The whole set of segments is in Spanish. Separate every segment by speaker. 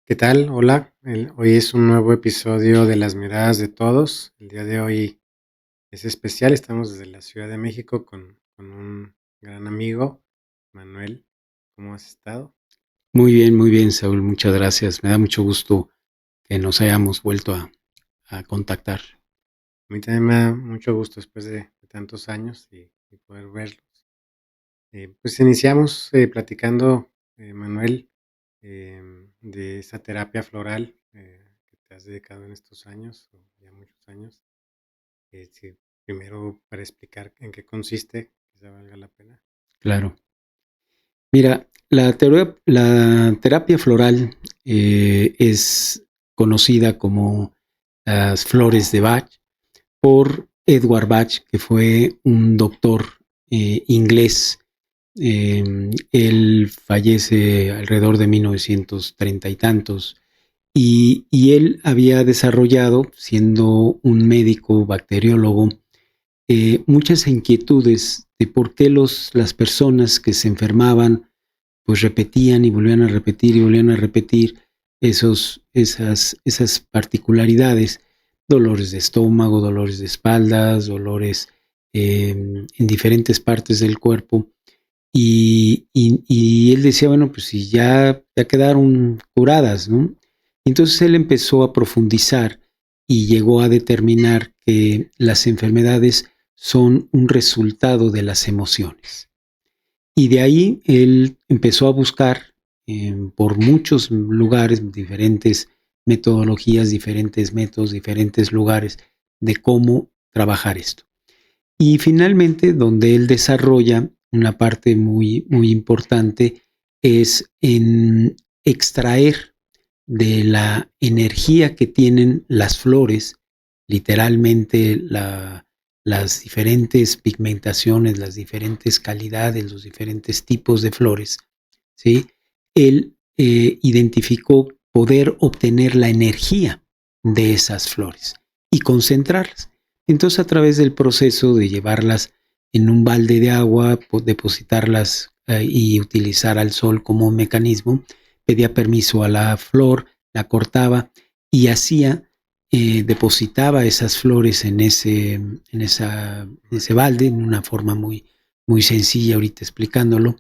Speaker 1: ¿Qué tal? Hola, hoy es un nuevo episodio de Las Miradas de Todos. El día de hoy es especial, estamos desde la Ciudad de México con un gran amigo, Manuel. ¿Cómo has estado?
Speaker 2: Muy bien, Saúl, muchas gracias. Me da mucho gusto que nos hayamos vuelto a contactar.
Speaker 1: A mí también me da mucho gusto después de tantos años y poder verlos. Pues iniciamos platicando, Manuel, de esa terapia floral que te has dedicado en estos años, o ya muchos años. Sí, primero para explicar en qué consiste, quizá valga la pena.
Speaker 2: Claro. Mira, la terapia floral es conocida como las flores de Bach por Edward Bach, que fue un doctor inglés. Él fallece alrededor de 1930 y tantos. Y él había desarrollado, siendo un médico bacteriólogo, muchas inquietudes de por qué las personas que se enfermaban pues repetían y volvían a repetir y volvían a repetir esas particularidades, dolores de estómago, dolores de espaldas, dolores en diferentes partes del cuerpo. Y él decía, bueno, pues si ya quedaron curadas, ¿no? Entonces él empezó a profundizar y llegó a determinar que las enfermedades son un resultado de las emociones. Y de ahí él empezó a buscar por muchos lugares, diferentes metodologías, diferentes métodos, diferentes lugares de cómo trabajar esto. Y finalmente, donde él desarrolla una parte muy importante es en extraer de la energía que tienen las flores, literalmente las diferentes pigmentaciones, las diferentes calidades, los diferentes tipos de flores, ¿sí? Él identificó poder obtener la energía de esas flores y concentrarlas. Entonces, a través del proceso de llevarlas en un balde de agua, depositarlas y utilizar al sol como un mecanismo, pedía permiso a la flor, la cortaba y depositaba esas flores en ese balde, en una forma muy sencilla, ahorita explicándolo,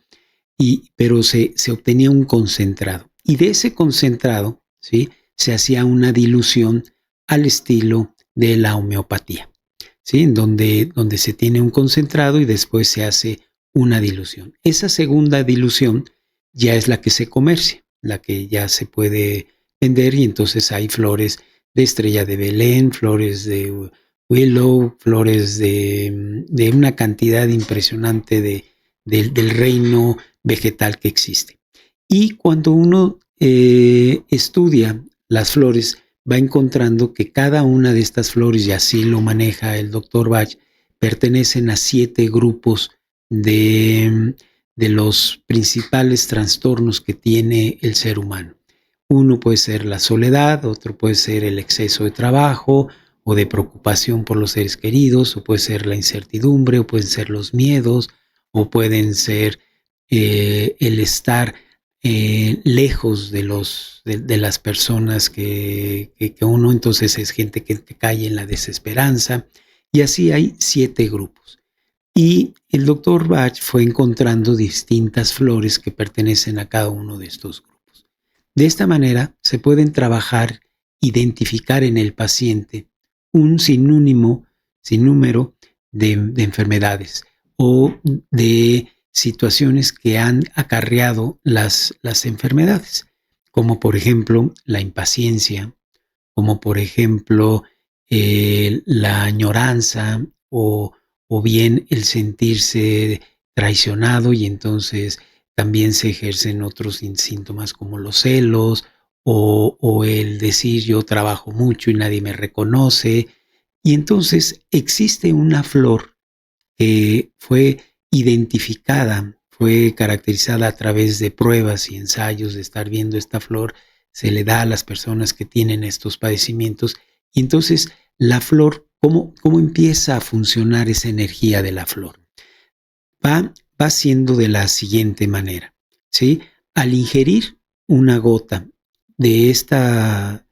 Speaker 2: pero se obtenía un concentrado. Y de ese concentrado, ¿sí?, se hacía una dilución al estilo de la homeopatía, ¿sí?, en donde se tiene un concentrado y después se hace una dilución. Esa segunda dilución ya es la que se comercia, la que ya se puede vender, y entonces hay flores de estrella de Belén, flores de willow, flores de una cantidad impresionante del reino vegetal que existe. Y cuando uno estudia las flores, va encontrando que cada una de estas flores, y así lo maneja el doctor Bach, pertenecen a 7 grupos de los principales trastornos que tiene el ser humano. Uno puede ser la soledad, otro puede ser el exceso de trabajo o de preocupación por los seres queridos, o puede ser la incertidumbre, o pueden ser los miedos, o pueden ser el estar lejos de las personas que uno, entonces es gente que cae en la desesperanza, y así hay 7 grupos. Y el doctor Bach fue encontrando distintas flores que pertenecen a cada uno de estos grupos. De esta manera se pueden trabajar, identificar en el paciente un sinnúmero de enfermedades o de situaciones que han acarreado las enfermedades, como por ejemplo la impaciencia, como por ejemplo la añoranza o bien el sentirse traicionado, y entonces también se ejercen otros síntomas como los celos o el decir yo trabajo mucho y nadie me reconoce. Y entonces existe una flor que fue identificada, fue caracterizada a través de pruebas y ensayos de estar viendo esta flor, se le da a las personas que tienen estos padecimientos, y entonces la flor, ¿cómo empieza a funcionar esa energía de la flor? Va siendo de la siguiente manera, ¿sí? Al ingerir una gota de esta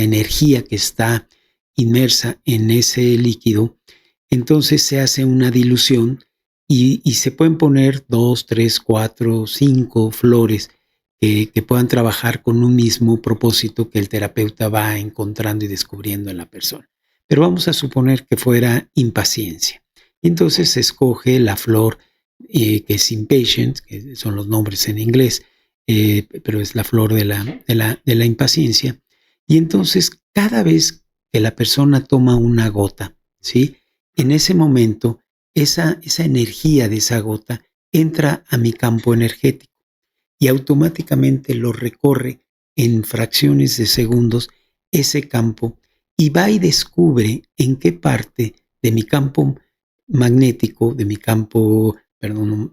Speaker 2: energía que está inmersa en ese líquido, entonces se hace una dilución y se pueden poner 2, 3, 4, 5 flores que puedan trabajar con un mismo propósito que el terapeuta va encontrando y descubriendo en la persona. Pero vamos a suponer que fuera impaciencia. Entonces se escoge la flor que es impatient, que son los nombres en inglés, pero es la flor de la impaciencia. Y entonces cada vez que la persona toma una gota, ¿sí? En ese momento, esa energía de esa gota entra a mi campo energético y automáticamente lo recorre en fracciones de segundos ese campo y va y descubre en qué parte de mi campo magnético, de mi campo, perdón,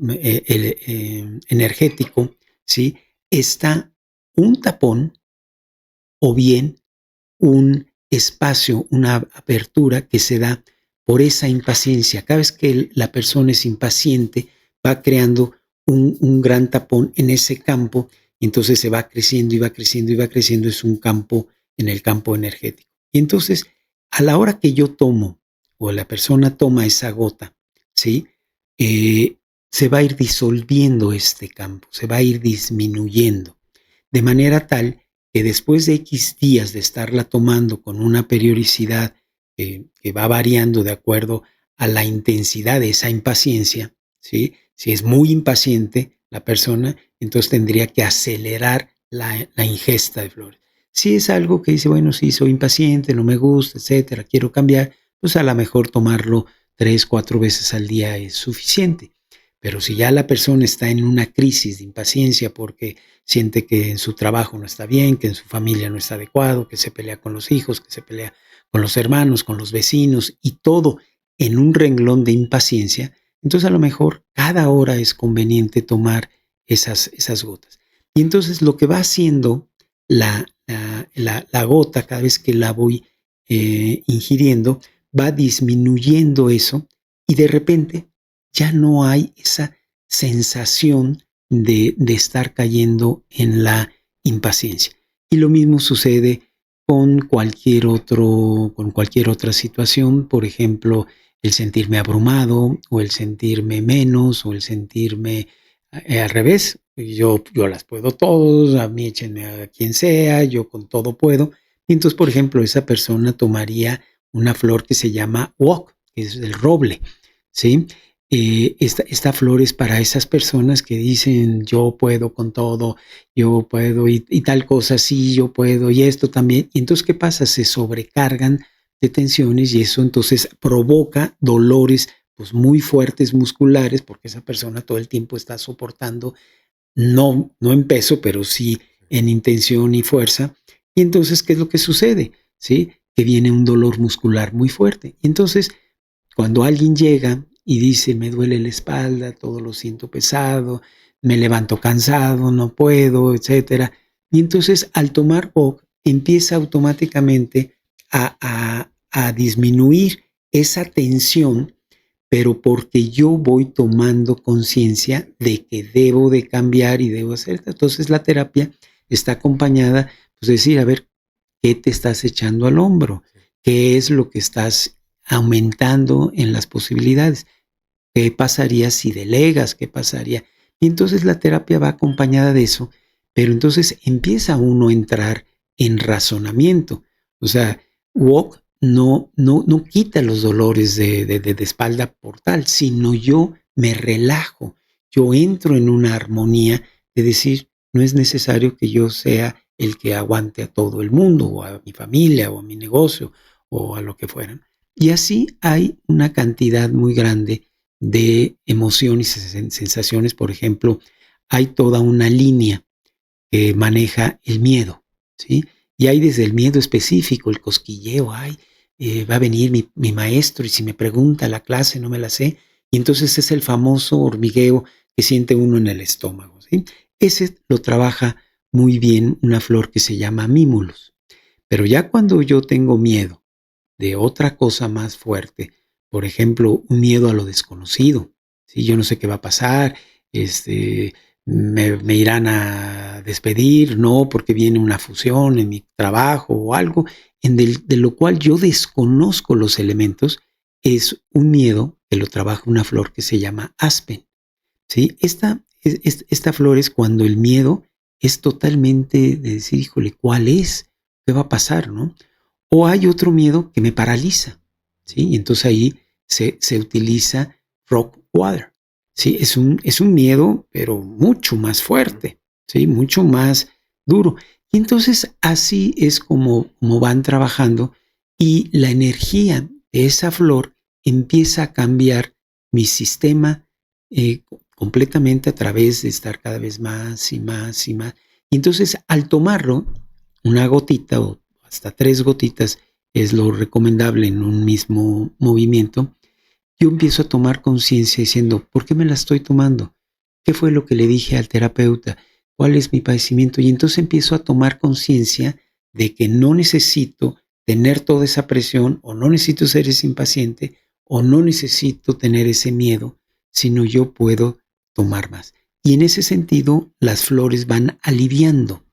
Speaker 2: energético, ¿sí? Está un tapón o bien un espacio, una apertura que se da por esa impaciencia. Cada vez que la persona es impaciente, va creando un gran tapón en ese campo, y entonces se va creciendo y va creciendo y va creciendo, es un campo en el campo energético. Y entonces, a la hora que yo tomo, o la persona toma esa gota, ¿sí? Se va a ir disolviendo este campo, se va a ir disminuyendo, de manera tal que después de X días de estarla tomando con una periodicidad que va variando de acuerdo a la intensidad de esa impaciencia, ¿sí? Si es muy impaciente la persona, entonces tendría que acelerar la ingesta de flores. Si es algo que dice, bueno, sí, soy impaciente, no me gusta, etcétera, quiero cambiar, pues a lo mejor tomarlo 3, 4 veces al día es suficiente. Pero si ya la persona está en una crisis de impaciencia porque siente que en su trabajo no está bien, que en su familia no está adecuado, que se pelea con los hijos, que se pelea con los hermanos, con los vecinos y todo en un renglón de impaciencia, entonces a lo mejor cada hora es conveniente tomar esas gotas. Y entonces lo que va haciendo la gota cada vez que la voy ingiriendo, va disminuyendo eso y de repente ya no hay esa sensación de estar cayendo en la impaciencia. Y lo mismo sucede con cualquier otra situación, por ejemplo, el sentirme abrumado o el sentirme menos o el sentirme al revés. Yo las puedo todos, a mí échenme a quien sea, yo con todo puedo. Y entonces, por ejemplo, esa persona tomaría una flor que se llama oak, que es el roble, ¿sí? Esta flor es para esas personas que dicen yo puedo con todo, yo puedo y tal cosa, sí, yo puedo y esto también. Y entonces, ¿qué pasa? Se sobrecargan de tensiones y eso entonces provoca dolores pues muy fuertes musculares porque esa persona todo el tiempo está soportando, no en peso, pero sí en intención y fuerza. Y entonces, ¿qué es lo que sucede? ¿Sí? Que viene un dolor muscular muy fuerte. Y entonces, cuando alguien llega y dice, me duele la espalda, todo lo siento pesado, me levanto cansado, no puedo, etcétera. Y entonces al tomar OC empieza automáticamente a disminuir esa tensión, pero porque yo voy tomando conciencia de que debo de cambiar y debo hacer. Entonces la terapia está acompañada, pues decir, a ver, ¿qué te estás echando al hombro? ¿Qué es lo que estás aumentando en las posibilidades? ¿Qué pasaría si delegas? ¿Qué pasaría? Y entonces la terapia va acompañada de eso, pero entonces empieza uno a entrar en razonamiento. O sea, walk no quita los dolores de espalda por tal, sino yo me relajo, yo entro en una armonía de decir, no es necesario que yo sea el que aguante a todo el mundo, o a mi familia, o a mi negocio, o a lo que fueran. Y así hay una cantidad muy grande de emociones y sensaciones. Por ejemplo, hay toda una línea que maneja el miedo, ¿sí? Y hay desde el miedo específico, el cosquilleo, va a venir mi maestro y si me pregunta la clase no me la sé, y entonces es el famoso hormigueo que siente uno en el estómago, ¿sí? Ese lo trabaja muy bien una flor que se llama mimulus. Pero ya cuando yo tengo miedo de otra cosa más fuerte, por ejemplo, un miedo a lo desconocido, ¿sí? Yo no sé qué va a pasar, me irán a despedir, no, porque viene una fusión en mi trabajo o algo de lo cual yo desconozco los elementos, es un miedo que lo trabaja una flor que se llama aspen, ¿sí? Esta flor es cuando el miedo es totalmente de decir, híjole, ¿cuál es? ¿Qué va a pasar, no? O hay otro miedo que me paraliza, ¿sí? Y entonces ahí se utiliza rock water, ¿sí? Es un miedo, pero mucho más fuerte, ¿sí? Mucho más duro. Y entonces así es como van trabajando y la energía de esa flor empieza a cambiar mi sistema completamente a través de estar cada vez más y más y más. Y entonces al tomarlo, una gotita o hasta 3 gotitas es lo recomendable en un mismo movimiento, yo empiezo a tomar conciencia diciendo, ¿por qué me la estoy tomando? ¿Qué fue lo que le dije al terapeuta? ¿Cuál es mi padecimiento? Y entonces empiezo a tomar conciencia de que no necesito tener toda esa presión o no necesito ser ese impaciente o no necesito tener ese miedo, sino yo puedo tomar más. Y en ese sentido, las flores van aliviando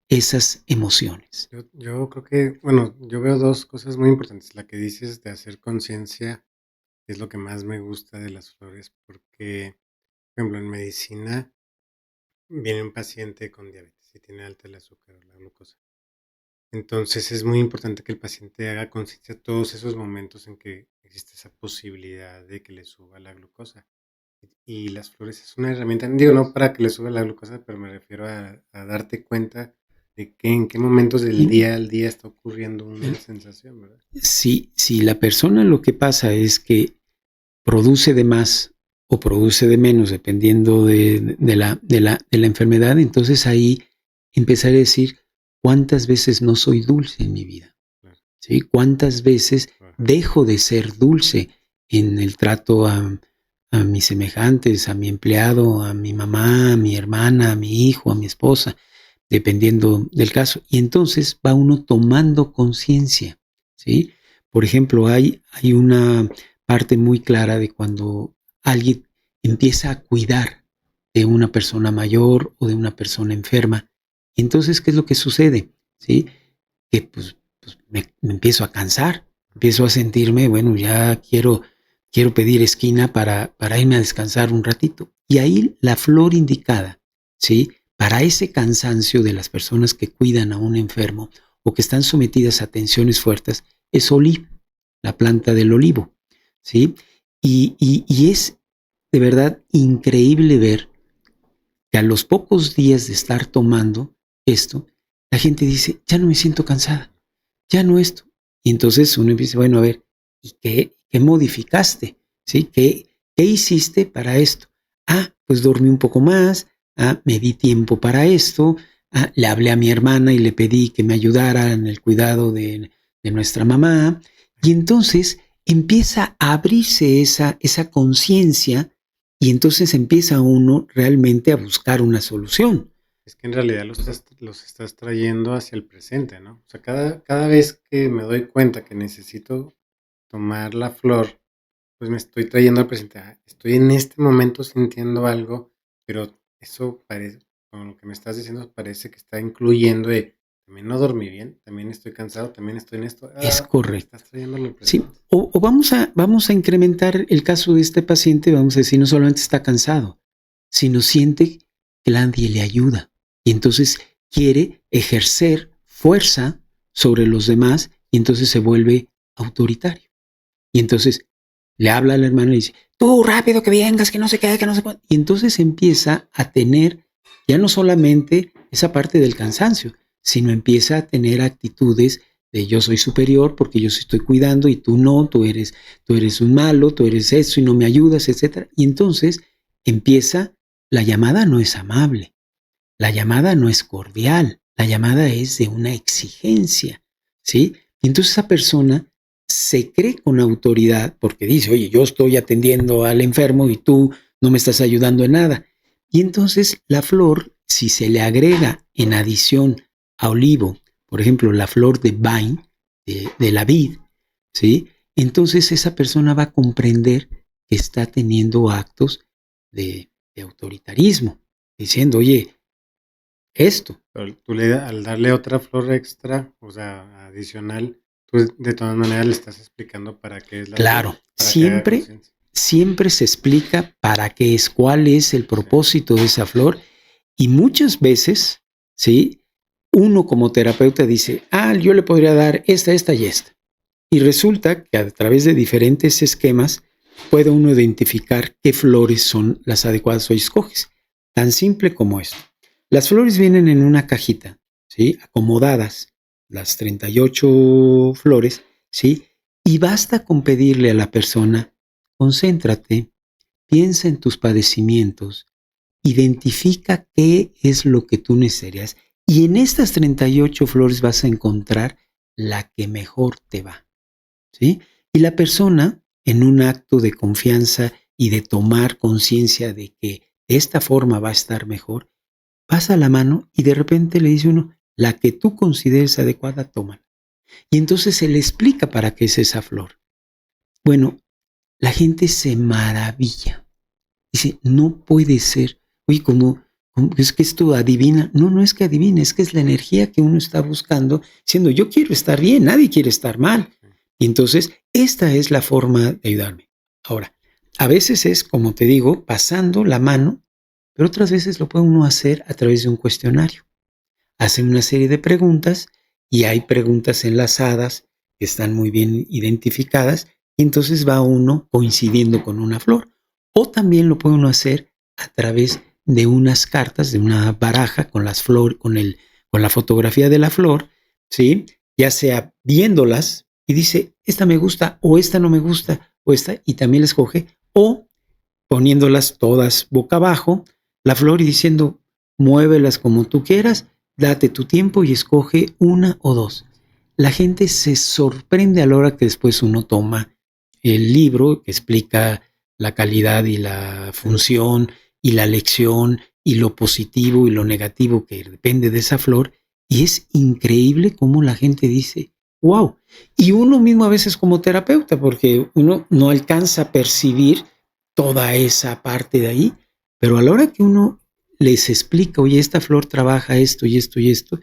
Speaker 2: esas emociones.
Speaker 1: Yo creo que, bueno, yo veo 2 cosas muy importantes. La que dices de hacer conciencia es lo que más me gusta de las flores, porque, por ejemplo, en medicina viene un paciente con diabetes y tiene alta el azúcar o la glucosa. Entonces, es muy importante que el paciente haga conciencia todos esos momentos en que existe esa posibilidad de que le suba la glucosa. Y las flores es una herramienta, digo, no para que le suba la glucosa, pero me refiero a darte cuenta de que en qué momentos del día al día está ocurriendo una sensación, ¿verdad?
Speaker 2: Si la persona lo que pasa es que produce de más o produce de menos, dependiendo de la enfermedad, entonces ahí empezaré a decir cuántas veces no soy dulce en mi vida,
Speaker 1: Claro,
Speaker 2: ¿sí? Cuántas veces
Speaker 1: claro.
Speaker 2: dejo de ser dulce en el trato a mis semejantes, a mi empleado, a mi mamá, a mi hermana, a mi hijo, a mi esposa, dependiendo del caso. Y entonces va uno tomando conciencia, ¿sí? Por ejemplo, hay una parte muy clara de cuando alguien empieza a cuidar de una persona mayor o de una persona enferma. Entonces, ¿qué es lo que sucede? ¿Sí? Que pues me empiezo a cansar, empiezo a sentirme, bueno, ya quiero pedir esquina para irme a descansar un ratito. Y ahí la flor indicada, ¿sí? Para ese cansancio de las personas que cuidan a un enfermo o que están sometidas a tensiones fuertes, es olivo, la planta del olivo, ¿sí? Y es de verdad increíble ver que a los pocos días de estar tomando esto, la gente dice, ya no me siento cansada, ya no esto. Y entonces uno empieza, bueno, a ver, ¿y qué modificaste? ¿Sí? ¿Qué hiciste para esto? Ah, pues dormí un poco más, me di tiempo para esto, le hablé a mi hermana y le pedí que me ayudara en el cuidado de nuestra mamá. Y entonces empieza a abrirse esa conciencia y entonces empieza uno realmente a buscar una solución.
Speaker 1: Es que en realidad los estás trayendo hacia el presente, ¿no? O sea, cada vez que me doy cuenta que necesito tomar la flor, pues me estoy trayendo al presente. Estoy en este momento sintiendo algo, pero eso parece, con lo que me estás diciendo, parece que está incluyendo también no dormí bien, también estoy cansado, también estoy en esto.
Speaker 2: Es correcto.
Speaker 1: Estás trayéndolo al
Speaker 2: Sí,
Speaker 1: presente.
Speaker 2: o vamos a incrementar el caso de este paciente, vamos a decir, no solamente está cansado, sino siente que nadie le ayuda y entonces quiere ejercer fuerza sobre los demás y entonces se vuelve autoritario. Y entonces le habla al hermano y dice, tú rápido que vengas, que no se quede, que no se puede. Y entonces empieza a tener ya no solamente esa parte del cansancio, sino empieza a tener actitudes de yo soy superior porque yo sí estoy cuidando y tú no, tú eres un malo, tú eres eso y no me ayudas, etcétera. Y entonces empieza, la llamada no es amable, la llamada no es cordial, la llamada es de una exigencia, ¿sí? Y entonces esa persona se cree con autoridad porque dice, oye, yo estoy atendiendo al enfermo y tú no me estás ayudando en nada. Y entonces la flor, si se le agrega en adición a olivo, por ejemplo, la flor de vine, de la vid, ¿sí? Entonces esa persona va a comprender que está teniendo actos de autoritarismo, diciendo, oye, esto.
Speaker 1: Pero tú al darle otra flor extra, o sea, adicional, tú de todas maneras le estás explicando para qué es la flor,
Speaker 2: Claro,
Speaker 1: para que haga
Speaker 2: siempre,
Speaker 1: conciencia.
Speaker 2: siempre se explica para qué es, cuál es el
Speaker 1: Sí,
Speaker 2: propósito de esa flor. Y muchas veces, ¿sí? Uno como terapeuta dice, yo le podría dar esta y esta. Y resulta que a través de diferentes esquemas puede uno identificar qué flores son las adecuadas o escoges. Tan simple como esto. Las flores vienen en una cajita, ¿sí? Acomodadas, las 38 flores, ¿sí? Y basta con pedirle a la persona, concéntrate, piensa en tus padecimientos, identifica qué es lo que tú necesitas y en estas 38 flores vas a encontrar la que mejor te va, ¿sí? Y la persona, en un acto de confianza y de tomar conciencia de que de esta forma va a estar mejor, pasa la mano y de repente le dice uno, la que tú consideres adecuada, tómala. Y entonces se le explica para qué es esa flor. Bueno, la gente se maravilla. Dice, no puede ser. Oye, como es que esto adivina. No, no es que adivine, es que es la energía que uno está buscando, diciendo, yo quiero estar bien, nadie quiere estar mal. Y entonces, esta es la forma de ayudarme. Ahora, a veces es, como te digo, pasando la mano, pero otras veces lo puede uno hacer a través de un cuestionario. Hacen una serie de preguntas y hay preguntas enlazadas que están muy bien identificadas y entonces va uno coincidiendo con una flor. O también lo puede uno hacer a través de unas cartas, de una baraja con las flores, con la fotografía de la flor, ¿sí? Ya sea viéndolas y dice, esta me gusta o esta no me gusta o esta y también la escoge, o poniéndolas todas boca abajo, la flor y diciendo, muévelas como tú quieras, date tu tiempo y escoge una o dos. La gente se sorprende a la hora que después uno toma el libro que explica la calidad y la función y la lección y lo positivo y lo negativo que depende de esa flor. Y es increíble cómo la gente dice, wow. Y uno mismo a veces como terapeuta, porque uno no alcanza a percibir toda esa parte de ahí, pero a la hora que uno les explica, oye, esta flor trabaja esto y esto y esto,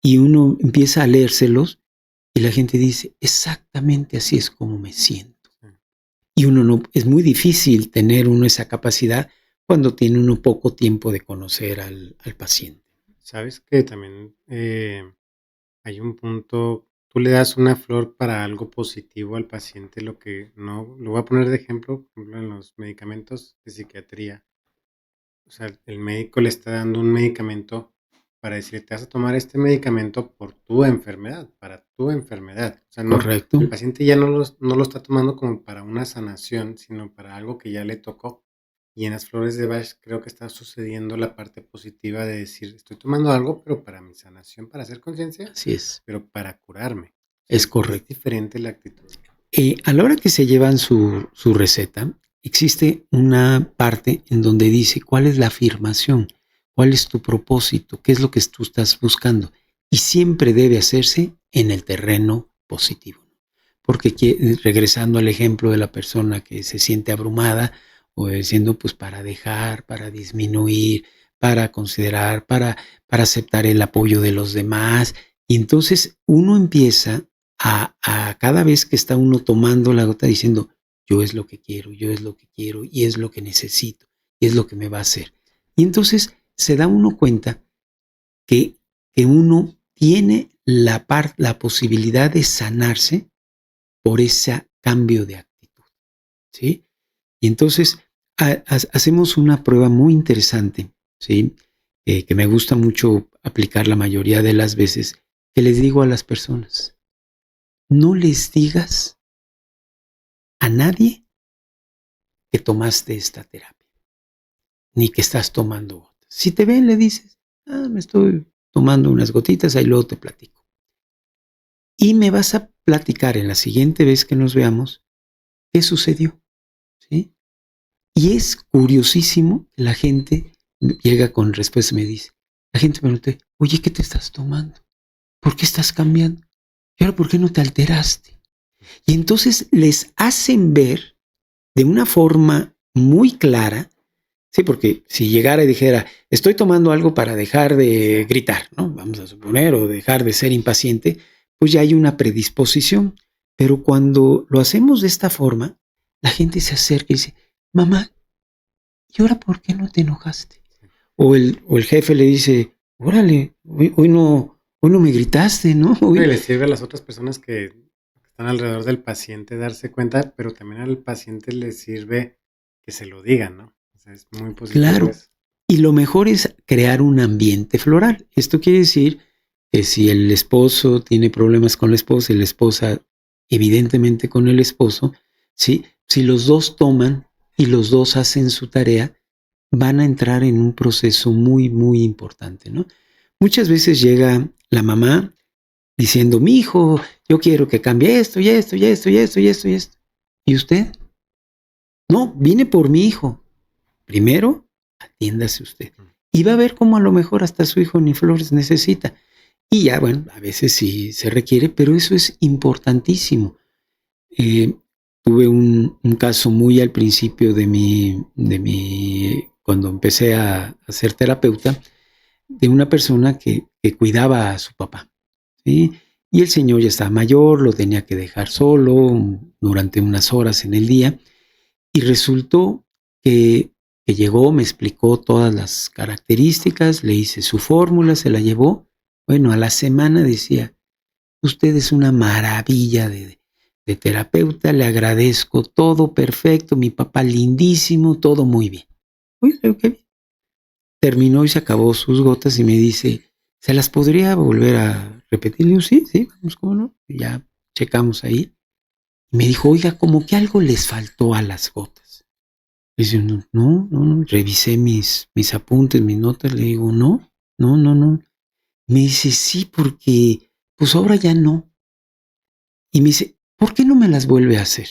Speaker 2: y uno empieza a leérselos, y la gente dice, exactamente así es como me siento. Y uno no, es muy difícil tener uno esa capacidad cuando tiene uno poco tiempo de conocer al paciente.
Speaker 1: Sabes que también hay un punto, tú le das una flor para algo positivo al paciente, lo que no, lo voy a poner de ejemplo, por ejemplo, en los medicamentos de psiquiatría. O sea, el médico le está dando un medicamento para decirle, te vas a tomar este medicamento por tu enfermedad, para tu enfermedad. O sea, no,
Speaker 2: ¿Correcto?
Speaker 1: el paciente ya no lo está tomando como para una sanación, sino para algo que ya le tocó. Y en las flores de Bach creo que está sucediendo la parte positiva de decir, estoy tomando algo, pero para mi sanación, para hacer conciencia,
Speaker 2: Así es.
Speaker 1: pero para curarme. O sea,
Speaker 2: Es
Speaker 1: es
Speaker 2: correcto.
Speaker 1: diferente la actitud.
Speaker 2: A la hora que se llevan su receta, existe una parte en donde dice cuál es la afirmación, cuál es tu propósito, qué es lo que tú estás buscando. Y siempre debe hacerse en el terreno positivo. Porque regresando al ejemplo de la persona que se siente abrumada o diciendo pues para dejar, para disminuir, para considerar, para aceptar el apoyo de los demás. Y entonces uno empieza a cada vez que está uno tomando la gota diciendo, yo es lo que quiero, yo es lo que quiero y es lo que necesito y es lo que me va a hacer. Y entonces se da uno cuenta que, que uno tiene la posibilidad de sanarse por ese cambio de actitud, ¿sí? Y entonces hacemos una prueba muy interesante, ¿sí? Que me gusta mucho aplicar la mayoría de las veces, que les digo a las personas, no les digas a nadie que tomaste esta terapia, ni que estás tomando gotas. Si te ven, le dices, me estoy tomando unas gotitas, ahí luego te platico. Y me vas a platicar en la siguiente vez que nos veamos qué sucedió, ¿sí? Y es curiosísimo, la gente llega con respuesta y me dice, la gente me pregunta, oye, ¿qué te estás tomando? ¿Por qué estás cambiando? ¿Y ahora por qué no te alteraste? Y entonces les hacen ver de una forma muy clara Sí, porque si llegara y dijera, estoy tomando algo para dejar de gritar, ¿no? Vamos a suponer, o dejar de ser impaciente, pues ya hay una predisposición. Pero cuando lo hacemos de esta forma, la gente se acerca y dice, mamá, ¿y ahora por qué no te enojaste? O el jefe le dice, órale, hoy no me gritaste, ¿no?
Speaker 1: Y
Speaker 2: Hoy,
Speaker 1: le sirve a las otras personas que están alrededor del paciente darse cuenta, pero también al paciente le sirve que se lo digan, ¿no? O sea, es muy positivo
Speaker 2: claro.
Speaker 1: eso.
Speaker 2: Y lo mejor es crear un ambiente floral. Esto quiere decir que si el esposo tiene problemas con la esposa y la esposa evidentemente con el esposo, ¿sí? Si los dos toman y los dos hacen su tarea, van a entrar en un proceso muy, muy importante, ¿no? Muchas veces llega la mamá diciendo, mi hijo, yo quiero que cambie esto y esto y esto y esto y esto y esto. ¿Y usted? No, vine por mi hijo. Primero, atiéndase usted.
Speaker 1: Mm.
Speaker 2: Y va a ver cómo a lo mejor hasta su hijo ni flores necesita. Y ya, bueno, a veces sí se requiere, pero eso es importantísimo. Eh, tuve un caso muy al principio cuando empecé a ser terapeuta, de una persona que cuidaba a su papá, ¿sí? Y el señor ya estaba mayor, lo tenía que dejar solo durante unas horas en el día, y resultó que llegó, me explicó todas las características, le hice su fórmula, se la llevó. Bueno, a la semana decía, usted es una maravilla de terapeuta, le agradezco todo perfecto, mi papá lindísimo, todo muy bien. Uy, qué bien. Terminó y se acabó sus gotas y me dice, ¿se las podría volver a repetir? Le digo, sí, sí, vamos, cómo no. Y ya checamos ahí. Y me dijo, oiga, como que algo les faltó a las gotas. Dice, no, no, no, no. Revisé mis apuntes, mis notas, le digo, no, no, no, no. Me dice, sí, porque pues ahora ya no. Y me dice, ¿por qué no me las vuelve a hacer?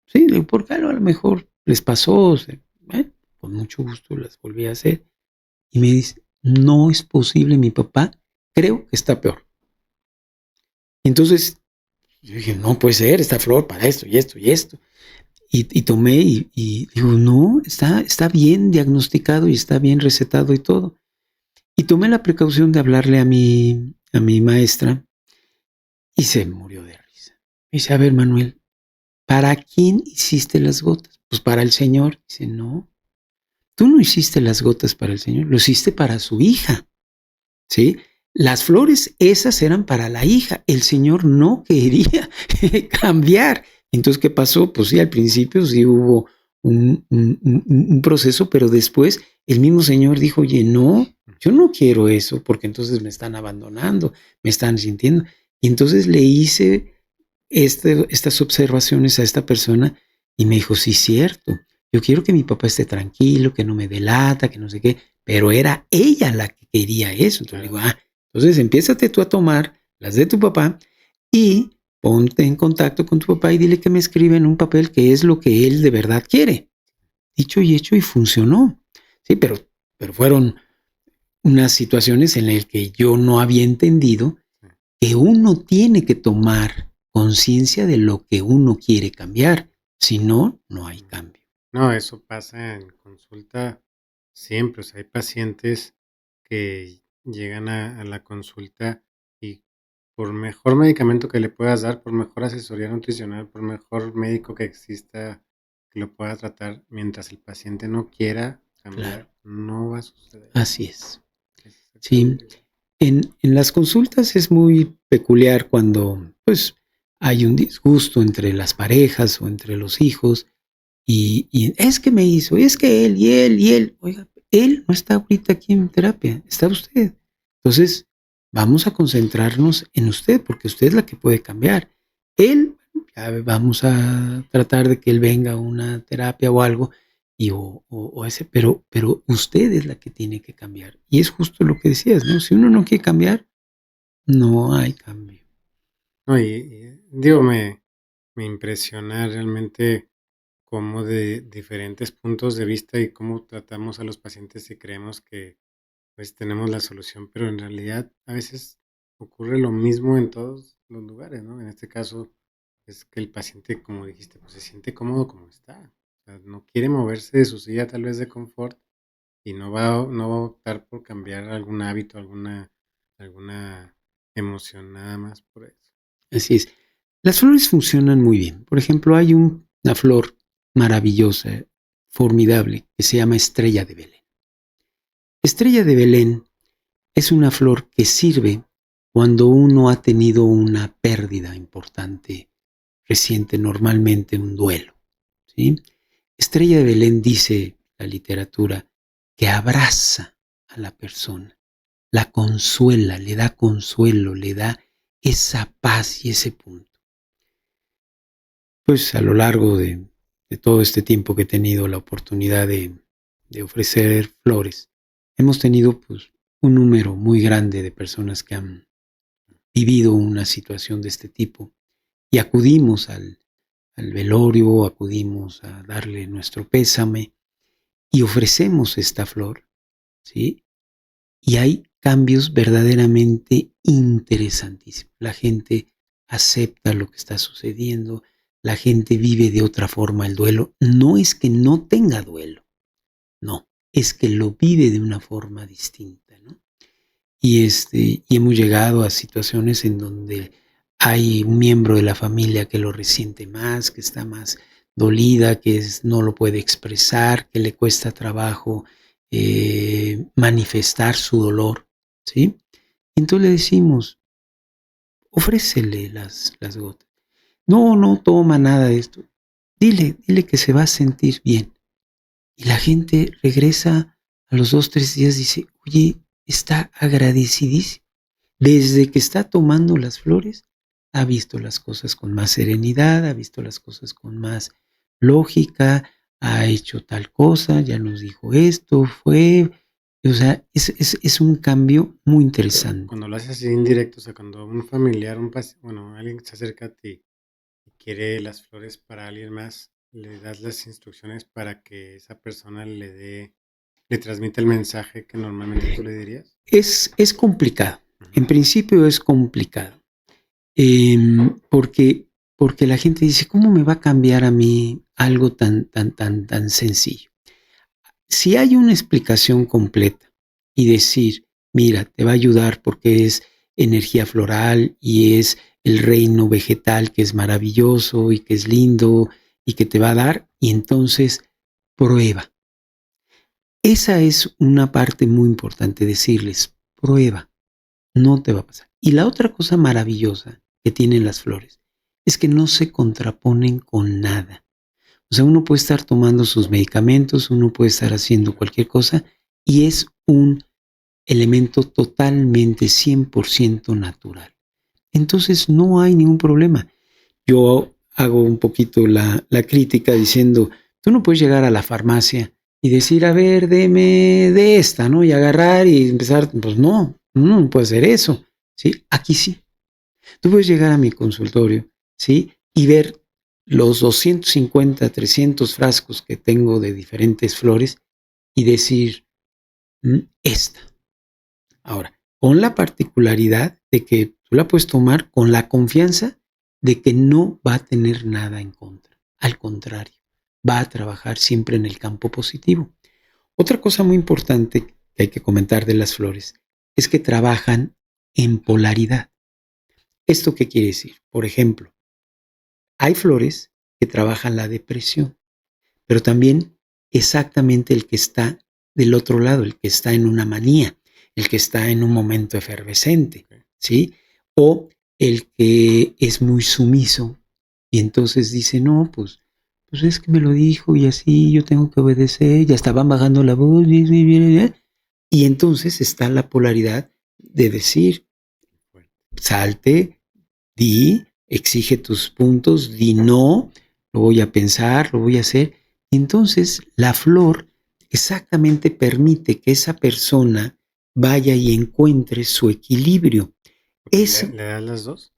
Speaker 2: Sí, le digo, porque a lo mejor les pasó, o sea, con mucho gusto las volví a hacer. Y me dice, no es posible, mi papá creo que está peor. Y entonces yo dije, no puede ser, esta flor para esto y esto y esto. Y tomé y digo, no, está bien diagnosticado y está bien recetado y todo. Y tomé la precaución de hablarle a mi maestra y se murió de risa. Me dice, a ver, Manuel, ¿para quién hiciste las gotas? Pues para el Señor. Dice, no, tú no hiciste las gotas para el Señor, lo hiciste para su hija, ¿sí? Las flores, esas eran para la hija. El Señor no quería cambiar. Entonces, ¿qué pasó? Pues sí, al principio sí hubo un proceso, pero después el mismo Señor dijo, oye, no, yo no quiero eso, porque entonces me están abandonando, me están sintiendo. Y entonces le hice estas observaciones a esta persona y me dijo, sí, cierto, yo quiero que mi papá esté tranquilo, que no me delata, que no sé qué, pero era ella la que quería eso. Entonces le
Speaker 1: Claro.
Speaker 2: digo, entonces empiézate tú a tomar las de tu papá y ponte en contacto con tu papá y dile que me escriba en un papel qué es lo que él de verdad quiere. Dicho y hecho y funcionó. Sí, pero fueron unas situaciones en las que yo no había entendido
Speaker 1: Sí.
Speaker 2: que uno tiene que tomar conciencia de lo que uno quiere cambiar. Si no, no hay cambio.
Speaker 1: No, eso pasa en consulta siempre. O sea, hay pacientes que llegan a la consulta y por mejor medicamento que le puedas dar, por mejor asesoría nutricional, por mejor médico que exista que lo pueda tratar, mientras el paciente no quiera
Speaker 2: Claro,
Speaker 1: cambiar, no va a suceder.
Speaker 2: así es.
Speaker 1: Es
Speaker 2: Sí,
Speaker 1: exactamente igual.
Speaker 2: en las consultas es muy peculiar cuando pues hay un disgusto entre las parejas o entre los hijos y es que me hizo, es que él y él y él, oiga, él no está ahorita aquí en terapia, está usted. Entonces, vamos a concentrarnos en usted porque usted es la que puede cambiar. Él, ya vamos a tratar de que él venga a una terapia o algo, o ese, pero usted es la que tiene que cambiar. Y es justo lo que decías, ¿no? Si uno no quiere cambiar, no hay cambio.
Speaker 1: No, digo, me impresiona realmente cómo de diferentes puntos de vista y cómo tratamos a los pacientes y creemos que pues tenemos la solución, pero en realidad a veces ocurre lo mismo en todos los lugares, ¿no? En este caso es que el paciente, como dijiste, pues se siente cómodo como está. O sea, no quiere moverse de su silla tal vez de confort y no va a optar por cambiar algún hábito, alguna emoción nada más por eso.
Speaker 2: Así es. Las flores funcionan muy bien. Por ejemplo, hay una flor maravillosa, formidable, que se llama estrella de Belén. Estrella de Belén es una flor que sirve cuando uno ha tenido una pérdida importante reciente, normalmente un duelo, ¿sí? Estrella de Belén, dice la literatura, que abraza a la persona, la consuela, le da consuelo, le da esa paz y ese punto. Pues a lo largo de todo este tiempo que he tenido la oportunidad de ofrecer flores, hemos tenido pues un número muy grande de personas que han vivido una situación de este tipo y acudimos al velorio, acudimos a darle nuestro pésame y ofrecemos esta flor, ¿sí? Y hay cambios verdaderamente interesantísimos. La gente acepta lo que está sucediendo, la gente vive de otra forma el duelo. No es que no tenga duelo, no, es que lo vive de una forma distinta, ¿no? Y hemos llegado a situaciones en donde hay un miembro de la familia que lo resiente más, que está más dolida, no lo puede expresar, que le cuesta trabajo manifestar su dolor, ¿sí? Entonces le decimos, ofrécele las gotas. No, no toma nada de esto. Dile que se va a sentir bien. Y la gente regresa a los 2, 3 días y dice, oye, está agradecidísimo. Desde que está tomando las flores, ha visto las cosas con más serenidad, ha visto las cosas con más lógica, ha hecho tal cosa, ya nos dijo esto, o sea, es un cambio muy interesante.
Speaker 1: Cuando lo haces así indirecto, o sea, cuando un familiar, bueno, alguien que se acerca a ti y quiere las flores para alguien más, le das las instrucciones para que esa persona le transmita el mensaje que normalmente tú le dirías.
Speaker 2: Es complicado, en
Speaker 1: Ujú.
Speaker 2: principio es complicado, porque la gente dice, ¿cómo me va a cambiar a mí algo tan sencillo? Si hay una explicación completa y decir, mira, te va a ayudar porque es energía floral y es el reino vegetal que es maravilloso y que es lindo y que te va a dar, y entonces prueba. Esa es una parte muy importante, decirles, prueba, no te va a pasar. Y la otra cosa maravillosa que tienen las flores es que no se contraponen con nada. O sea, uno puede estar tomando sus medicamentos, uno puede estar haciendo cualquier cosa y es un elemento totalmente 100% natural. Entonces no hay ningún problema. Yo hago un poquito la crítica diciendo, tú no puedes llegar a la farmacia y decir, a ver, deme de esta, ¿no? Y agarrar y empezar, pues no puede hacer eso, ¿sí? Aquí sí. Tú puedes llegar a mi consultorio, ¿sí? Y ver los 250, 300 frascos que tengo de diferentes flores y decir, esta. Ahora, con la particularidad de que tú la puedes tomar con la confianza de que no va a tener nada en contra. Al contrario, va a trabajar siempre en el campo positivo. Otra cosa muy importante que hay que comentar de las flores es que trabajan en polaridad. ¿Esto qué quiere decir? Por ejemplo, hay flores que trabajan la depresión, pero también exactamente el que está del otro lado, el que está en una manía, el que está en un momento efervescente, ¿sí? O el que es muy sumiso y entonces dice, no, pues es que me lo dijo y así yo tengo que obedecer, ya estaban bajando la voz, y entonces está la polaridad de decir, salte, di, exige tus puntos, di no, lo voy a pensar, lo voy a hacer. Y entonces la flor exactamente permite que esa persona vaya y encuentre su equilibrio. Es,
Speaker 1: ¿Le das las dos?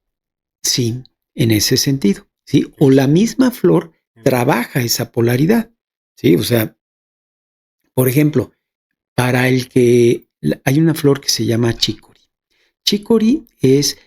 Speaker 2: sí, en ese sentido, ¿sí? O la misma flor trabaja esa polaridad, ¿sí? O sea, por ejemplo, para el que hay una flor que se llama chicory. Chicory es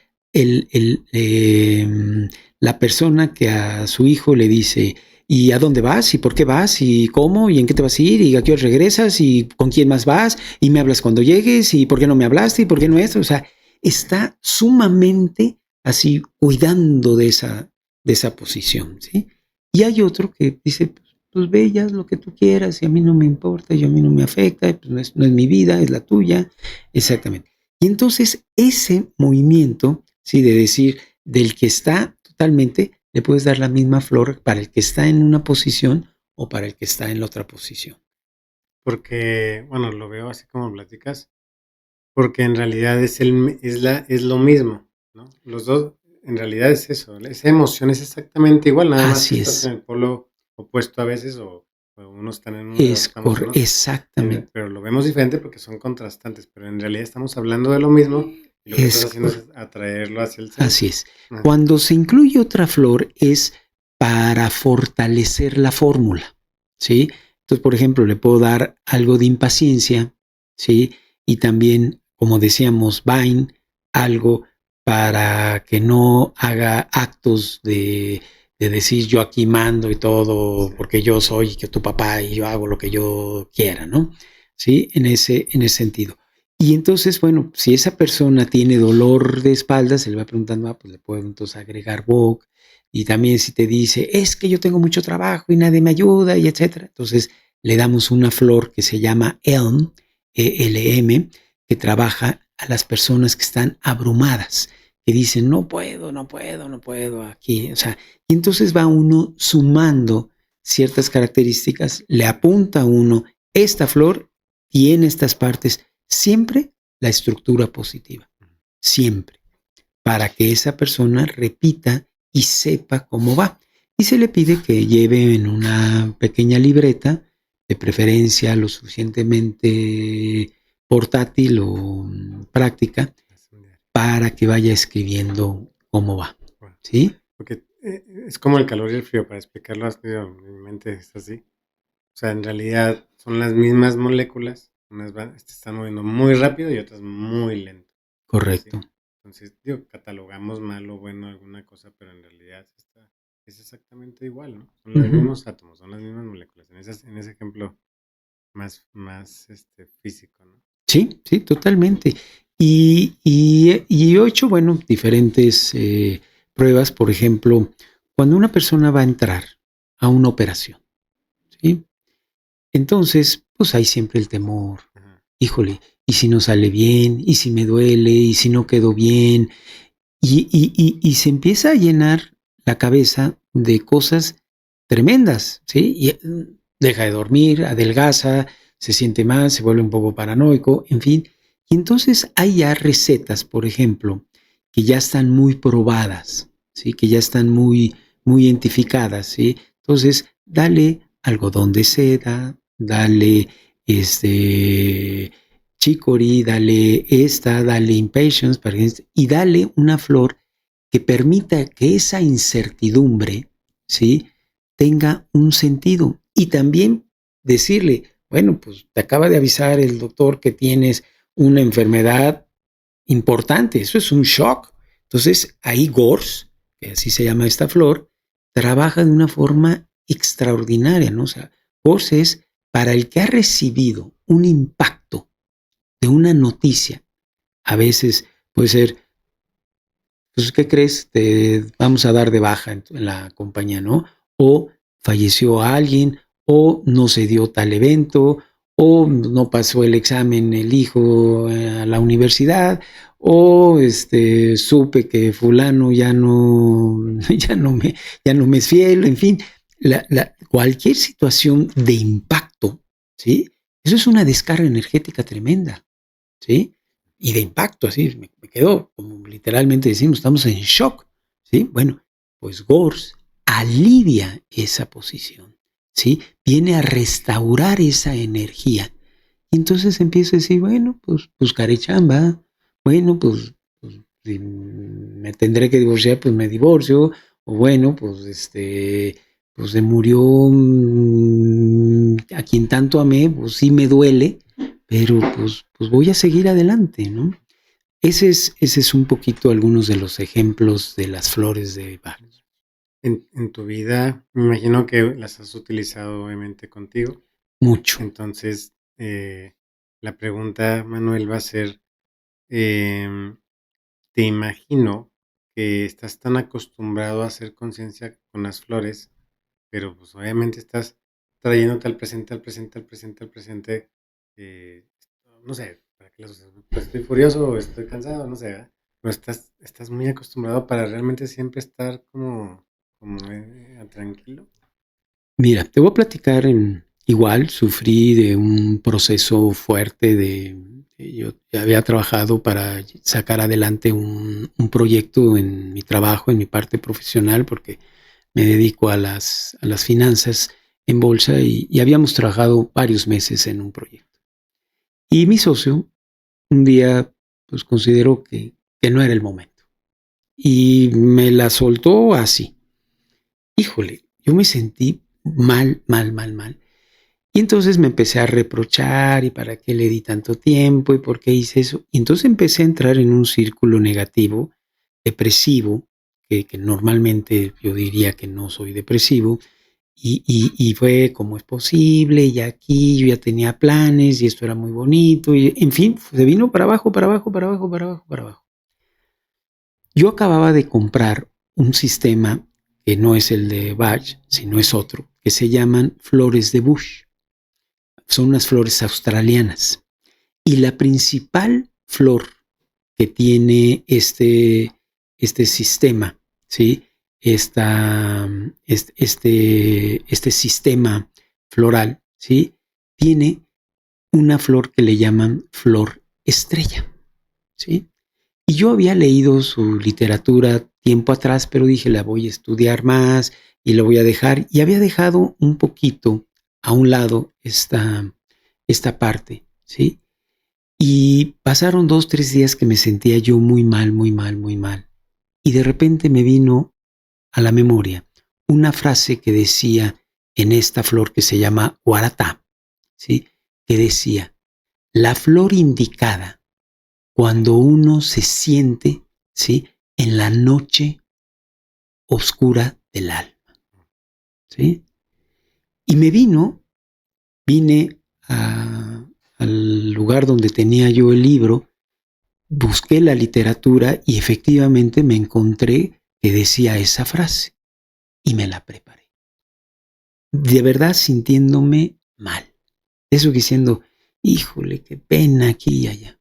Speaker 2: la persona que a su hijo le dice, ¿y a dónde vas? ¿Y por qué vas? ¿Y cómo? ¿Y en qué te vas a ir? ¿Y a qué hora regresas? ¿Y con quién más vas? ¿Y me hablas cuando llegues? ¿Y por qué no me hablaste? ¿Y por qué no esto? O sea, está sumamente así cuidando de esa posición, ¿sí? Y hay otro que dice, pues ve, ya haz lo que tú quieras y a mí no me importa, y a mí no me afecta, pues no es mi vida, es la tuya, exactamente. Y entonces ese movimiento, sí, de decir, del que está totalmente, le puedes dar la misma flor para el que está en una posición o para el que está en la otra posición.
Speaker 1: Porque, bueno, lo veo así como platicas, porque en realidad es lo mismo, ¿no? Los 2 en realidad es eso, esa emoción es exactamente igual, nada más que
Speaker 2: Así
Speaker 1: estás
Speaker 2: es,
Speaker 1: en el polo opuesto a veces, o unos están en uno y otros estamos en otro,
Speaker 2: exactamente,
Speaker 1: pero lo vemos diferente porque son contrastantes, pero en realidad estamos hablando de lo mismo, y lo que estás
Speaker 2: es
Speaker 1: haciendo
Speaker 2: correcto.
Speaker 1: es atraerlo hacia el
Speaker 2: Así
Speaker 1: centro.
Speaker 2: es.
Speaker 1: Ajá,
Speaker 2: Cuando se incluye otra flor es para fortalecer la fórmula, ¿sí? Entonces, por ejemplo, le puedo dar algo de impaciencia, ¿sí? Y también, como decíamos, Vine, algo para que no haga actos de decir yo aquí mando y todo,
Speaker 1: sí,
Speaker 2: porque yo soy que tu papá y yo hago lo que yo quiera, ¿no? ¿Sí? En ese sentido. Y entonces, bueno, si esa persona tiene dolor de espalda, se le va preguntando, pues le puedo entonces agregar VOC. Y también si te dice, es que yo tengo mucho trabajo y nadie me ayuda, y etcétera. Entonces le damos una flor que se llama ELM, ELM, que trabaja a las personas que están abrumadas, que dicen, no puedo, no puedo, no puedo aquí. O sea, y entonces va uno sumando ciertas características, le apunta a uno, esta flor tiene estas partes, siempre la estructura positiva, siempre, para que esa persona repita y sepa cómo va. Y se le pide que lleve en una pequeña libreta, de preferencia lo suficientemente portátil o práctica,
Speaker 1: es un diario.
Speaker 2: para que vaya escribiendo cómo va.
Speaker 1: Bueno,
Speaker 2: ¿Sí?
Speaker 1: porque, es como el calor y el frío, para explicarlo así, mi mente es así. O sea, en realidad son las mismas moléculas, unas se están moviendo muy rápido y otras muy lento, ¿sí?
Speaker 2: Correcto.
Speaker 1: Entonces, digo, catalogamos mal o bueno alguna cosa, pero en realidad es exactamente igual, ¿no? Son los
Speaker 2: Ujú.
Speaker 1: mismos átomos, son las mismas moléculas. En ese ejemplo más físico, ¿no?
Speaker 2: Sí, sí, totalmente. Y he hecho, bueno, diferentes pruebas, por ejemplo, cuando una persona va a entrar a una operación, ¿sí? Entonces, pues hay siempre el temor,
Speaker 1: Ajá,
Speaker 2: híjole, ¿y si no sale bien? ¿Y si me duele? ¿Y si no quedó bien? Y se empieza a llenar la cabeza de cosas tremendas, ¿sí? Y deja de dormir, adelgaza, se siente mal, se vuelve un poco paranoico, en fin. Y entonces hay ya recetas, por ejemplo, que ya están muy probadas, ¿sí? Que ya están muy identificadas, ¿sí? Entonces, dale algodón de seda, dale chicory, dale esta, dale impatience y dale una flor que permita que esa incertidumbre, ¿sí? Tenga un sentido. Y también decirle, bueno, pues te acaba de avisar el doctor que tienes una enfermedad importante, eso es un shock. Entonces, ahí Gors, que así se llama esta flor, trabaja de una forma extraordinaria, ¿no? O sea, Gors es para el que ha recibido un impacto de una noticia. A veces puede ser, pues, ¿qué crees? Te vamos a dar de baja en la compañía, ¿no? O falleció alguien, o no se dio tal evento, o no pasó el examen el hijo a la universidad, o supe que fulano ya no, ya no me es fiel, en fin, cualquier situación de impacto, ¿sí? Eso es una descarga energética tremenda. ¿Sí? Y de impacto, así, me quedo, como literalmente decimos, estamos en shock, ¿sí? Bueno, pues Gors alivia esa posición, ¿sí? Viene a restaurar esa energía. Y entonces empieza a decir, bueno, pues buscaré chamba, bueno, pues si me tendré que divorciar, pues me divorcio, o bueno, pues pues se murió a quien tanto amé, pues sí me duele, pero pues voy a seguir adelante, ¿no? Ese es un poquito algunos de los ejemplos de las flores de Bach.
Speaker 1: en tu vida, me imagino que las has utilizado obviamente contigo.
Speaker 2: mucho.
Speaker 1: Entonces, la pregunta, Manuel, va a ser, em, te imagino que estás tan acostumbrado a hacer conciencia con las flores, pero, pues, obviamente estás trayéndote al presente, al presente, al presente, al presente, eh, no sé, para qué las usas, pues, estoy furioso o estoy cansado, no sé, ¿verdad? Pero estás muy acostumbrado para realmente siempre estar como, tranquilo.
Speaker 2: Mira, te voy a platicar igual, sufrí de un proceso fuerte yo había trabajado para sacar adelante un proyecto en mi trabajo, en mi parte profesional, porque me dedico a las finanzas en bolsa y habíamos trabajado varios meses en un proyecto. Y mi socio un día pues consideró que no era el momento y me la soltó así. Híjole, yo me sentí mal, mal, mal, mal. Y entonces me empecé a reprochar y para qué le di tanto tiempo y por qué hice eso. Y entonces empecé a entrar en un círculo negativo, depresivo, que normalmente yo diría que no soy depresivo. Y fue como es posible, y aquí yo ya tenía planes y esto era muy bonito. Y, en fin, se vino para abajo, para abajo, para abajo, para abajo, para abajo. Yo acababa de comprar un sistema que no es el de Bach, sino es otro, que se llaman flores de Bush. Son unas flores australianas. Y la principal flor que tiene este sistema, ¿sí? Este sistema floral, ¿sí? Tiene una flor que le llaman flor estrella, ¿sí? Y yo había leído su literatura tiempo atrás, pero dije, la voy a estudiar más y la voy a dejar. Y había dejado un poquito a un lado esta parte, ¿sí? Y pasaron 2, 3 días que me sentía yo muy mal, muy mal, muy mal. Y de repente me vino a la memoria una frase que decía en esta flor que se llama guaratá, ¿sí? Que decía, la flor indicada cuando uno se siente, ¿sí? En la noche oscura del alma, ¿sí? Y vine al lugar donde tenía yo el libro, busqué la literatura y efectivamente me encontré que decía esa frase y me la preparé. De verdad sintiéndome mal. Eso diciendo, híjole, qué pena aquí y allá.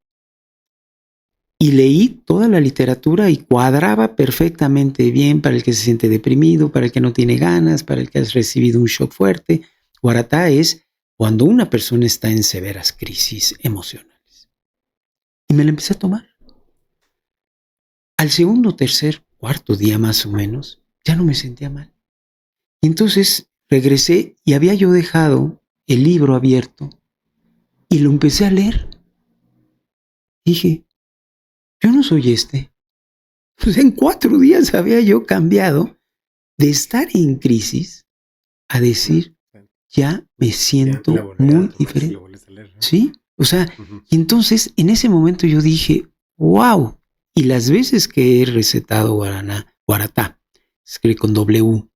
Speaker 2: Y leí toda la literatura y cuadraba perfectamente bien para el que se siente deprimido, para el que no tiene ganas, para el que ha recibido un shock fuerte. Guaratá es cuando una persona está en severas crisis emocionales. Y me la empecé a tomar. Al segundo, tercer, cuarto día más o menos, ya no me sentía mal. Y entonces regresé y había yo dejado el libro abierto y lo empecé a leer. Dije, yo no soy este. Pues en 4 días había yo cambiado de estar en crisis a decir, ya me
Speaker 1: Ya te la
Speaker 2: siento
Speaker 1: volví a
Speaker 2: muy
Speaker 1: tomar y
Speaker 2: diferente.
Speaker 1: lo vuelves a leer, ¿no?
Speaker 2: ¿Sí? O sea,
Speaker 1: Ujú.
Speaker 2: y entonces en ese momento yo dije, wow. Y las veces que he recetado guaratá, se escribe con W,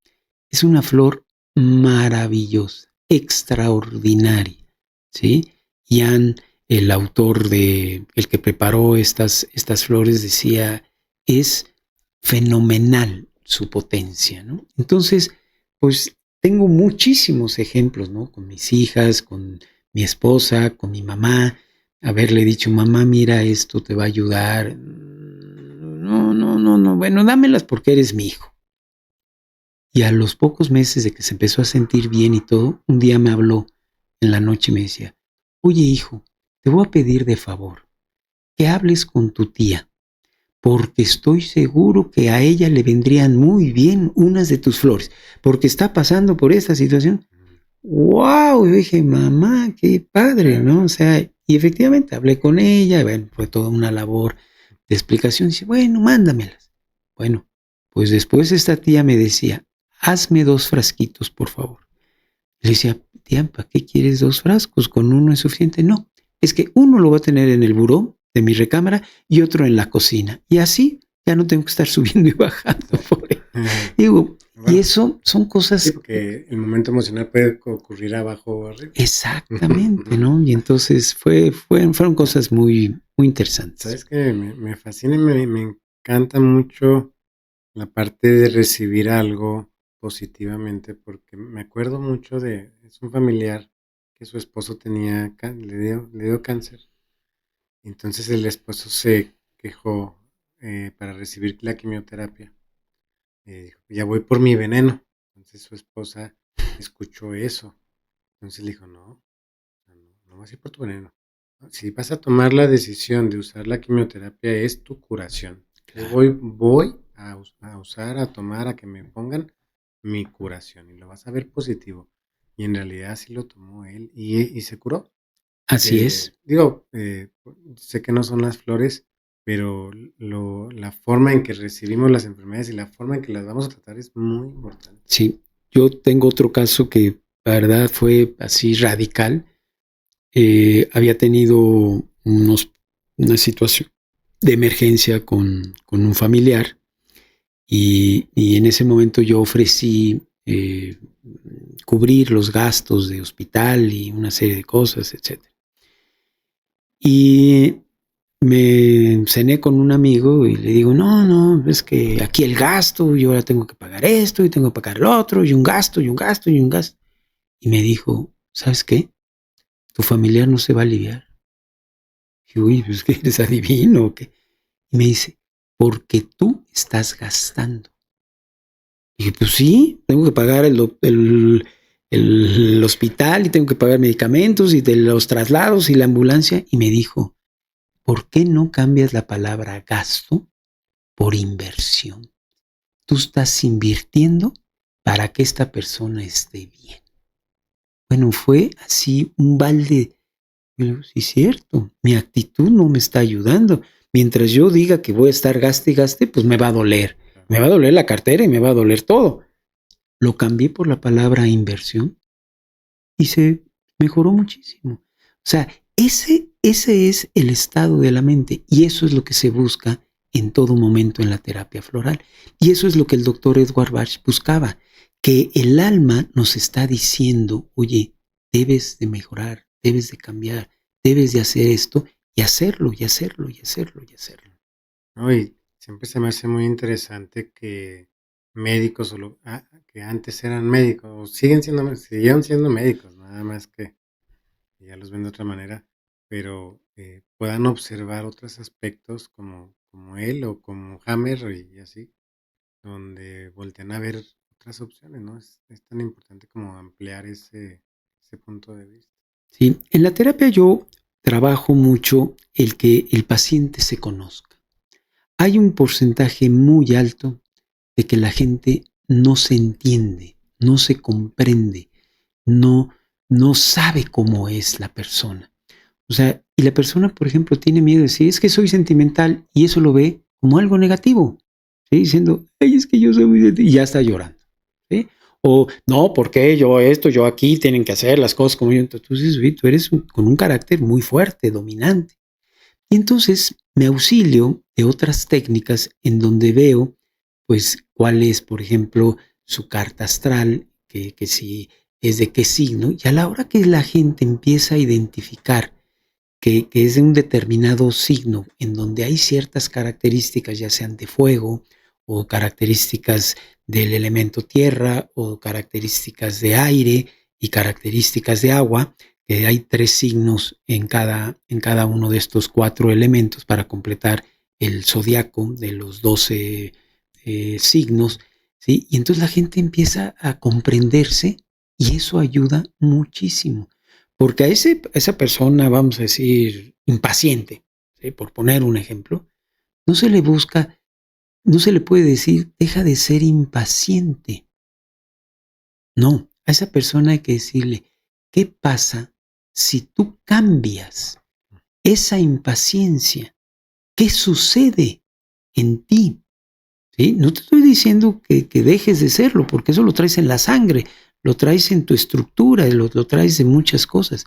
Speaker 2: es una flor maravillosa, extraordinaria, ¿sí? Ian, el autor el que preparó estas flores, decía, es fenomenal su potencia, ¿no? Entonces, pues tengo muchísimos ejemplos, ¿no? Con mis hijas, con mi esposa, con mi mamá, haberle dicho, mamá, mira, esto te va a ayudar. No, no, no, no, bueno, dámelas porque eres mi hijo. Y a los pocos meses de que se empezó a sentir bien y todo, un día me habló en la noche y me decía, oye hijo, te voy a pedir de favor que hables con tu tía, porque estoy seguro que a ella le vendrían muy bien unas de tus flores, porque está pasando por esta situación. ¡Wow! Yo dije, mamá, qué padre, ¿no? O sea, y efectivamente hablé con ella, bueno, fue toda una labor de explicación. Dice, bueno, mándamelas. Bueno, pues después esta tía me decía, hazme 2 frasquitos, por favor. Le decía, tía, ¿para qué quieres 2 frascos? ¿Con uno es suficiente? No, es que uno lo va a tener en el buró de mi recámara y otro en la cocina. Y así ya no tengo que estar subiendo y bajando por él. Digo, y
Speaker 1: Bueno,
Speaker 2: eso son
Speaker 1: sí,
Speaker 2: cosas
Speaker 1: porque el momento emocional puede ocurrir abajo o arriba.
Speaker 2: exactamente, ¿no? Y entonces fueron cosas muy interesantes.
Speaker 1: ¿Sabes qué? Me fascina y me encanta mucho la parte de recibir algo positivamente, porque me acuerdo mucho es un familiar que su esposo tenía le dio cáncer. Entonces el esposo se quejó, para recibir la quimioterapia. Dijo: "Ya voy por mi veneno". Entonces su esposa escuchó eso. Entonces le dijo: "No, no vas a ir por tu veneno. No, si vas a tomar la decisión de usar la quimioterapia, es tu curación. Yo
Speaker 2: Claro.
Speaker 1: voy a usar, a tomar, a que me pongan mi curación y lo vas a ver positivo". Y en realidad sí lo tomó él y se curó.
Speaker 2: Así es.
Speaker 1: Digo, sé que no son las flores, pero la forma en que recibimos las enfermedades y la forma en que las vamos a tratar es muy importante.
Speaker 2: Sí. Yo tengo otro caso que, la verdad, fue así radical. Había tenido una situación de emergencia con un familiar y en ese momento yo ofrecí cubrir los gastos de hospital y una serie de cosas, etcétera. Y me cené con un amigo y le digo, no, no, es que aquí el gasto, y ahora tengo que pagar esto y tengo que pagar lo otro, y un gasto, y un gasto, y un gasto. Y me dijo, ¿sabes qué? Tu familiar no se va a aliviar. Y uy, pues que eres adivino o qué. Y me dice, porque tú estás gastando. Y dije, pues sí, tengo que pagar el hospital y tengo que pagar medicamentos y de los traslados y la ambulancia. Y me dijo, ¿por qué no cambias la palabra gasto por inversión? Tú estás invirtiendo para que esta persona esté bien. Bueno, fue así un balde. Pero sí es cierto, mi actitud no me está ayudando. Mientras yo diga que voy a estar gaste y gaste, pues me va a doler.
Speaker 1: Claro.
Speaker 2: Me va a doler la cartera y me va a doler todo. Lo cambié por la palabra inversión y se mejoró muchísimo. O sea, ese es el estado de la mente y eso es lo que se busca en todo momento en la terapia floral. Y eso es lo que el doctor Edward Bach buscaba, que el alma nos está diciendo, oye, debes de mejorar, debes de cambiar, debes de hacer esto y hacerlo y hacerlo y hacerlo y hacerlo.
Speaker 1: ¿No? Y siempre se me hace muy interesante que médicos que antes eran médicos o siguieron siendo médicos, nada más que ya los ven de otra manera, pero puedan observar otros aspectos como él o como Hammer y así, donde voltean a ver otras opciones, ¿no? Es tan importante como ampliar ese punto de vista.
Speaker 2: ¿Sí? En la terapia yo trabajo mucho el que el paciente se conozca. Hay un porcentaje muy alto de que la gente no se entiende, no se comprende, no, no sabe cómo es la persona. O sea, y la persona, por ejemplo, tiene miedo de decir, es que soy sentimental y eso lo ve como algo negativo, ¿sí? Diciendo, ay, es que yo soy muy sentimental y ya está llorando, ¿sí? O no, porque yo esto, yo aquí, tienen que hacer las cosas como yo. Entonces, tú eres con un carácter muy fuerte, dominante. Y entonces me auxilio de otras técnicas en donde veo, pues, cuál es, por ejemplo, su carta astral, que si es de qué signo, y a la hora que la gente empieza a identificar que es de un determinado signo, en donde hay ciertas características, ya sean de fuego, o características del elemento tierra, o características de aire y características de agua, que hay 3 signos en cada uno de estos 4 elementos para completar el zodiaco de los 12 signos, ¿sí? Y entonces la gente empieza a comprenderse y eso ayuda muchísimo. Porque a esa persona, vamos a decir, impaciente, ¿sí? Por poner un ejemplo, no se le busca, no se le puede decir, deja de ser impaciente. No, a esa persona hay que decirle, ¿qué pasa si tú cambias esa impaciencia? ¿Qué sucede en ti? ¿Sí? No te estoy diciendo que dejes de serlo, porque eso lo traes en la sangre, lo traes en tu estructura, lo traes en muchas cosas,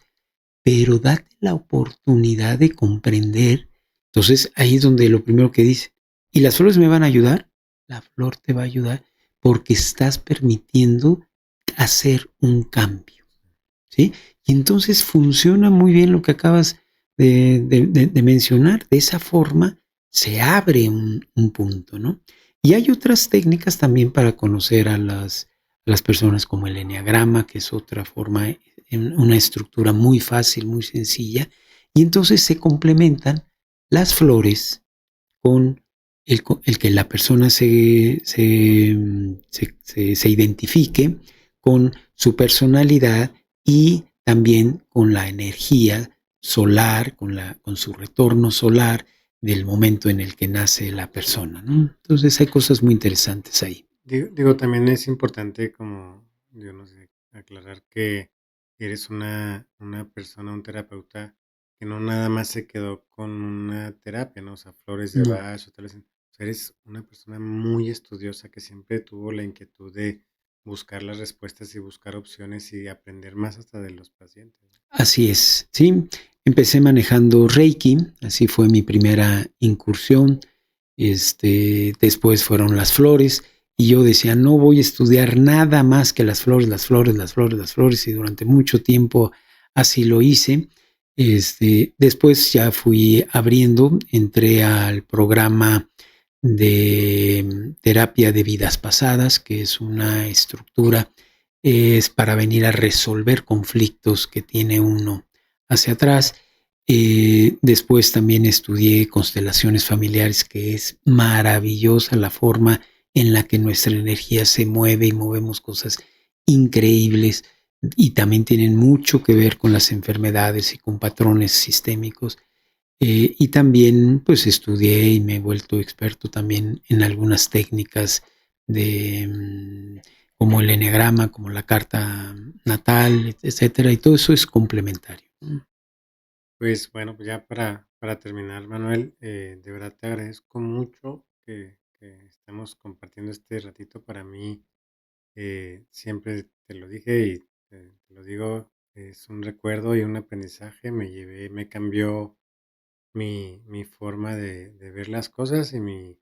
Speaker 2: pero date la oportunidad de comprender. Entonces ahí es donde lo primero que dice, ¿y las flores me van a ayudar? La flor te va a ayudar. porque estás permitiendo hacer un cambio, ¿sí? Y entonces funciona muy bien lo que acabas de mencionar. De esa forma se abre un punto, ¿no? Y hay otras técnicas también para conocer a las personas, como el eneagrama, que es otra forma, una estructura muy fácil, muy sencilla, y entonces se complementan las flores con el que la persona se identifique con su personalidad y también con la energía solar, con su retorno solar del momento en el que nace la persona, ¿no? Entonces hay cosas muy interesantes ahí.
Speaker 1: Digo, también es importante como, yo no sé, aclarar que eres una persona, un terapeuta que no nada más se quedó con una terapia, ¿no? O sea, flores de
Speaker 2: No.
Speaker 1: Bach o tal vez, o sea, eres una persona muy estudiosa que siempre tuvo la inquietud de buscar las respuestas y buscar opciones y aprender más hasta de los pacientes, ¿no?
Speaker 2: Así es, sí. Empecé manejando Reiki, así fue mi primera incursión. Después fueron las flores y yo decía, no voy a estudiar nada más que las flores, las flores, las flores, las flores, y durante mucho tiempo así lo hice. Después ya fui abriendo, entré al programa de terapia de vidas pasadas, que es una estructura, es para venir a resolver conflictos que tiene uno hacia atrás. Después también estudié constelaciones familiares, que es maravillosa la forma en la que nuestra energía se mueve y movemos cosas increíbles, y también tienen mucho que ver con las enfermedades y con patrones sistémicos. Y también pues estudié y me he vuelto experto también en algunas técnicas de como el eneagrama, como la carta natal, etcétera, y todo eso es complementario.
Speaker 1: Pues bueno, pues ya para terminar, Manuel, de verdad te agradezco mucho que estemos compartiendo este ratito. Para mí, siempre te lo dije y te lo digo, es un recuerdo y un aprendizaje. Me cambió mi forma de ver las cosas y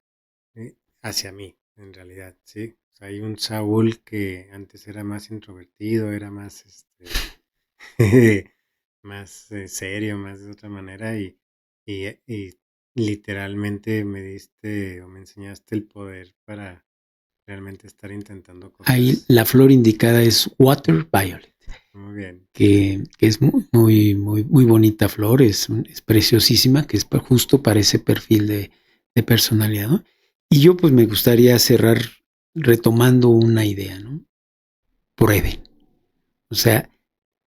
Speaker 1: hacia mí, en realidad, ¿sí? O sea, hay un Saúl que antes era más introvertido, era más, más serio, más de otra manera y literalmente me diste o me enseñaste el poder para realmente estar intentando
Speaker 2: Ahí
Speaker 1: cosas
Speaker 2: la flor indicada es Water Violet,
Speaker 1: muy bien, sí,
Speaker 2: que es muy bonita flor, es preciosísima, que es justo para ese perfil de personalidad, ¿no? Y yo pues me gustaría cerrar retomando una idea, ¿no? Prueben. O sea,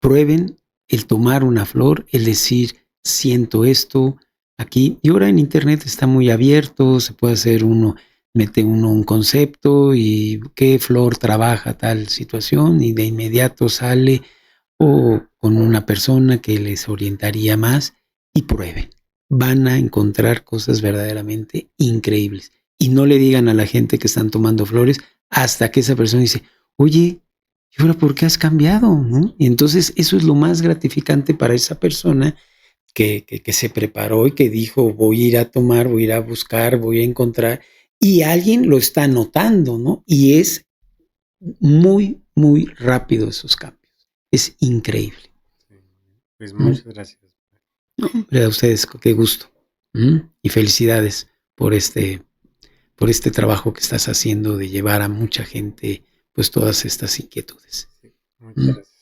Speaker 2: prueben el tomar una flor, el decir, siento esto aquí. Y ahora en internet está muy abierto, se puede hacer mete uno un concepto y qué flor trabaja tal situación, y de inmediato sale, o con una persona que les orientaría más, y prueben. Van a encontrar cosas verdaderamente increíbles. Y no le digan a la gente que están tomando flores hasta que esa persona dice, oye, ¿y ahora por qué has cambiado? ¿No? Y entonces eso es lo más gratificante para esa persona que se preparó y que dijo, voy a ir a tomar, voy a ir a buscar, voy a encontrar, y alguien lo está notando, ¿no? Y es muy rápido esos cambios. Es increíble.
Speaker 1: sí. Pues
Speaker 2: ¿Mm?
Speaker 1: muchas gracias.
Speaker 2: No, hombre, a ustedes, qué gusto. Y felicidades por este trabajo que estás haciendo de llevar a mucha gente pues todas estas inquietudes.
Speaker 1: Sí, muchas gracias.